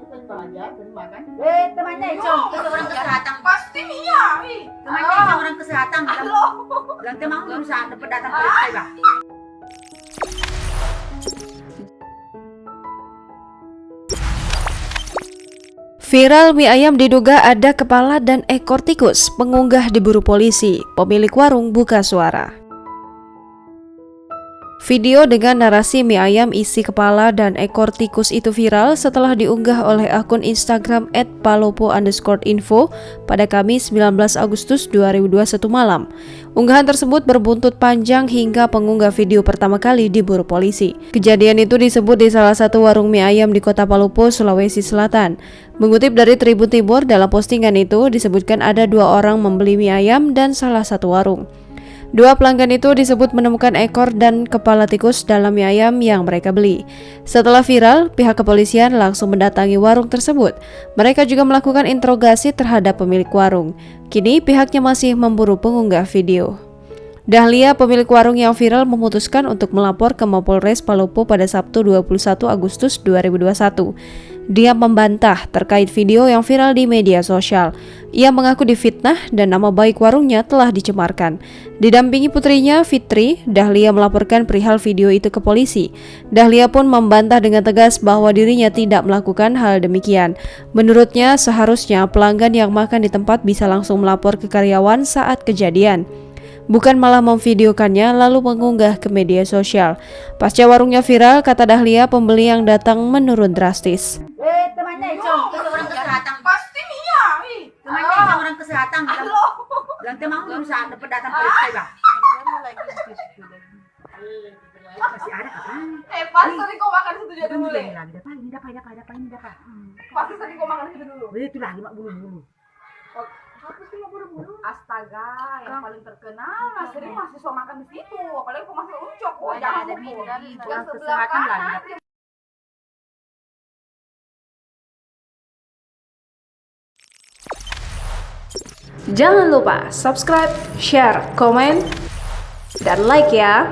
Temannya itu orang kesehatan. Pasti iya. Temannya itu orang kesehatan. Bilang teman berusaha dapat datang polisi, Bang. Viral mie ayam diduga ada kepala dan ekor tikus, pengunggah diburu polisi, pemilik warung buka suara. Video dengan narasi mie ayam isi kepala dan ekor tikus itu viral setelah diunggah oleh akun Instagram @palopo_info pada Kamis 19 Agustus 2021 malam. Unggahan tersebut berbuntut panjang hingga pengunggah video pertama kali diburu polisi. Kejadian itu disebut di salah satu warung mie ayam di Kota Palopo, Sulawesi Selatan. Mengutip dari Tribun Timur, dalam postingan itu disebutkan ada 2 orang membeli mie ayam dan salah satu warung. 2 pelanggan itu disebut menemukan ekor dan kepala tikus dalam mie ayam yang mereka beli. Setelah viral, pihak kepolisian langsung mendatangi warung tersebut. Mereka juga melakukan interogasi terhadap pemilik warung. Kini pihaknya masih memburu pengunggah video. Dahlia, pemilik warung yang viral, memutuskan untuk melapor ke Mapolres Palopo pada Sabtu 21 Agustus 2021. Dia membantah terkait video yang viral di media sosial. Ia mengaku difitnah dan nama baik warungnya telah dicemarkan. Didampingi putrinya, Fitri, Dahlia melaporkan perihal video itu ke polisi. Dahlia pun membantah dengan tegas bahwa dirinya tidak melakukan hal demikian. Menurutnya, seharusnya pelanggan yang makan di tempat bisa langsung melapor ke karyawan saat kejadian, bukan malah memvideokannya lalu mengunggah ke media sosial. Pasca warungnya viral, kata Dahlia, pembeli yang datang menurun drastis. Temannya itu orang kesehatan. Pasti iya. Temannya itu orang kesehatan. Bilang teman berusaha dapat datang polisi, Bang. Masih ada kapan? Pas tadi kau makan situ dia dulu. Ini dapat. Pasti tadi kau makan situ dulu. Itu lagi mak bulu-bulu. Apa sih mau buru-buru? Astaga, yang paling terkenal Mas Sering mahasiswa makan di situ. Apalagi kau masih uncok. Oh, jangan ada lupa. lagi, Dan orang sebelah kesehatan kanan. lagi. Jangan lupa subscribe, share, komen, dan like ya.